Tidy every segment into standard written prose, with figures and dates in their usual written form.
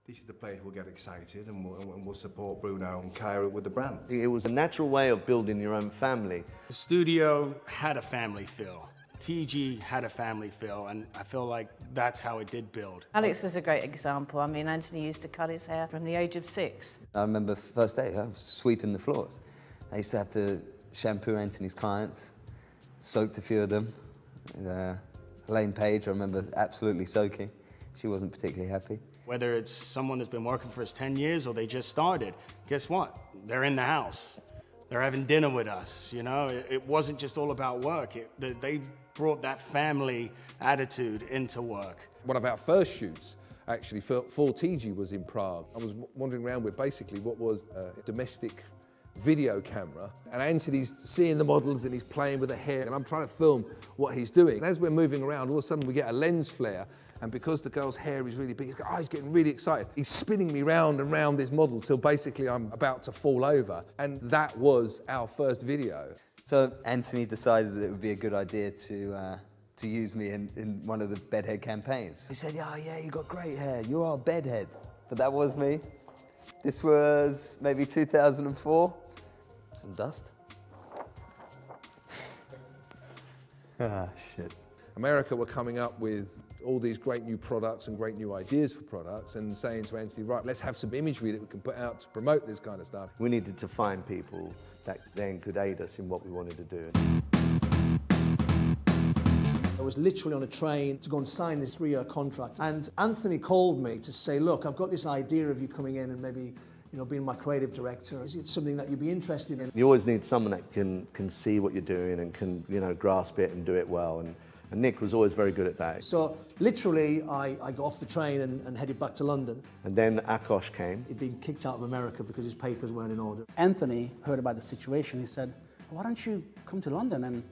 This is the place we'll get excited and we'll support Bruno and Kyra with the brand. It was a natural way of building your own family. The studio had a family feel. TIGI had a family feel, and I feel like that's how it did build. Alex was a great example. I mean, Anthony used to cut his hair from the age of 6. I remember the first day, I was sweeping the floors. I used to have to shampoo Anthony's clients, soaked a few of them. Elaine Page, I remember absolutely soaking. She wasn't particularly happy. Whether it's someone that's been working for us 10 years or they just started, guess what? They're in the house. They're having dinner with us, you know? It wasn't just all about work. They brought that family attitude into work. One of our first shoots, actually, for TIGI was in Prague. I was wandering around with basically what was a domestic video camera, and Anthony's seeing the models and he's playing with the hair, and I'm trying to film what he's doing. And as we're moving around, all of a sudden we get a lens flare, and because the girl's hair is really big, he's getting really excited. He's spinning me round and round this model till basically I'm about to fall over, and that was our first video. So Anthony decided that it would be a good idea to use me in one of the Bed Head campaigns. He said, "Oh yeah, you got great hair, you're our Bed Head." But that was me. This was maybe 2004. Some dust. Ah, shit. America were coming up with all these great new products and great new ideas for products and saying to Anthony, right, let's have some imagery that we can put out to promote this kind of stuff. We needed to find people that then could aid us in what we wanted to do. I was literally on a train to go and sign this 3-year contract, and Anthony called me to say, look, I've got this idea of you coming in and maybe, you know, being my creative director. Is it something that you'd be interested in? You always need someone that can see what you're doing and can, you know, grasp it and do it well. And Nick was always very good at that. So literally, I got off the train and headed back to London. And then Akos came. He'd been kicked out of America because his papers weren't in order. Anthony heard about the situation. He said, why don't you come to London, and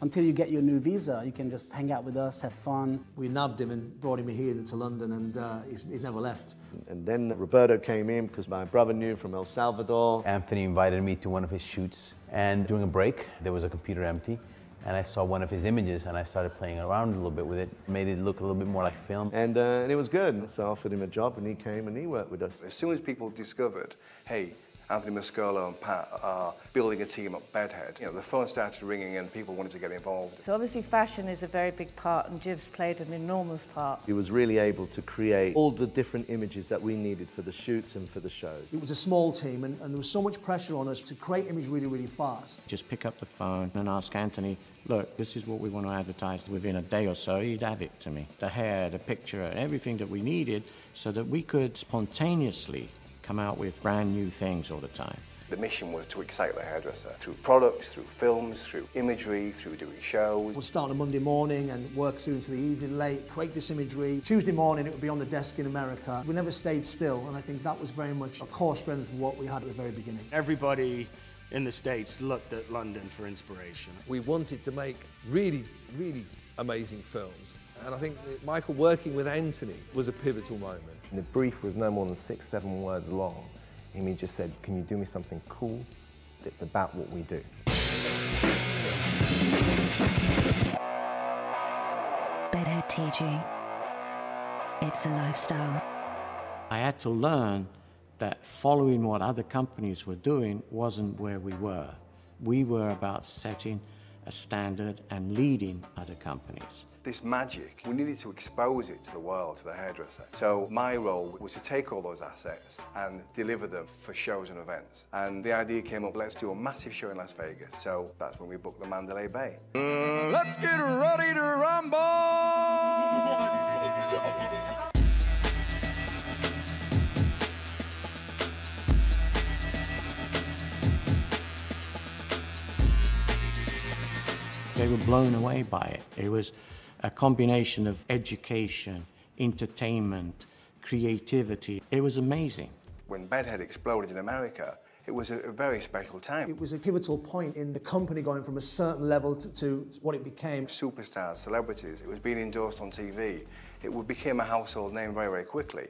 until you get your new visa, you can just hang out with us, have fun. We nabbed him and brought him here to London, and he's never left. And then Roberto came in because my brother knew from El Salvador. Anthony invited me to one of his shoots, and during a break, there was a computer empty, and I saw one of his images, and I started playing around a little bit with it, made it look a little bit more like film. And it was good, so I offered him a job, and he came and he worked with us. As soon as people discovered, hey, AnthonyMascolo and Pat are building a team at Bed Head, you know, the phone started ringing and people wanted to get involved. So obviously fashion is a very big part, and Jiv's played an enormous part. He was really able to create all the different images that we needed for the shoots and for the shows. It was a small team, and there was so much pressure on us to create images really, really fast. Just pick up the phone and ask Anthony, look, this is what we want to advertise. Within a day or so, he'd have it to me. The hair, the picture, everything that we needed so that we could spontaneously come out with brand new things all the time. The mission was to excite the hairdresser through products, through films, through imagery, through doing shows. We'd start on a Monday morning and work through into the evening late, create this imagery. Tuesday morning it would be on the desk in America. We never stayed still, and I think that was very much a core strength of what we had at the very beginning. Everybody in the States looked at London for inspiration. We wanted to make really, really amazing films. And I think Michael working with Anthony was a pivotal moment. The brief was no more than 6-7 words long. And he just said, can you do me something cool that's about what we do? Bed Head TIGI. It's a lifestyle. I had to learn that following what other companies were doing wasn't where we were. We were about setting a standard and leading other companies. This magic, we needed to expose it to the world, to the hairdresser. So my role was to take all those assets and deliver them for shows and events. And the idea came up, let's do a massive show in Las Vegas. So that's when we booked the Mandalay Bay. Let's get ready to rumble! They were blown away by it. It was a combination of education, entertainment, creativity. It was amazing. When Bed Head exploded in America, it was a very special time. It was a pivotal point in the company going from a certain level to what it became. Superstars, celebrities, it was being endorsed on TV. It became a household name very, very quickly.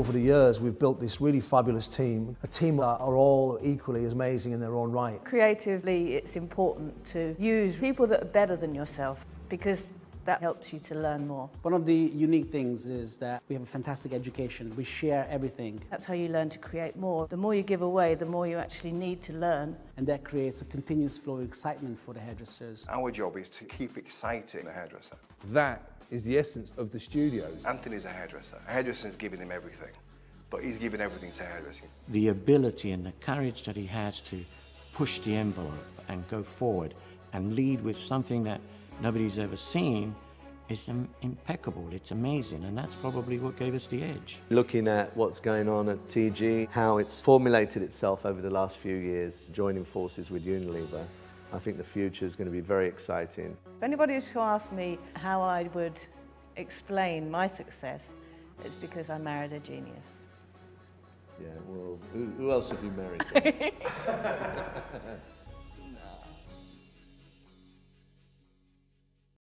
over the years, we've built this really fabulous team, a team that are all equally as amazing in their own right. Creatively, it's important to use people that are better than yourself because that helps you to learn more. One of the unique things is that we have a fantastic education. We share everything. That's how you learn to create more. The more you give away, the more you actually need to learn. And that creates a continuous flow of excitement for the hairdressers. Our job is to keep exciting the hairdresser. That is the essence of the studios. Anthony's a hairdresser. A hairdresser is giving him everything, but he's giving everything to hairdressing. The ability and the courage that he has to push the envelope and go forward and lead with something that nobody's ever seen is impeccable. It's amazing, and that's probably what gave us the edge. Looking at what's going on at TIGI, how it's formulated itself over the last few years, joining forces with Unilever, I think the future is going to be very exciting. If anybody was to ask me how I would explain my success, it's because I married a genius. Yeah, well, who else have you married then?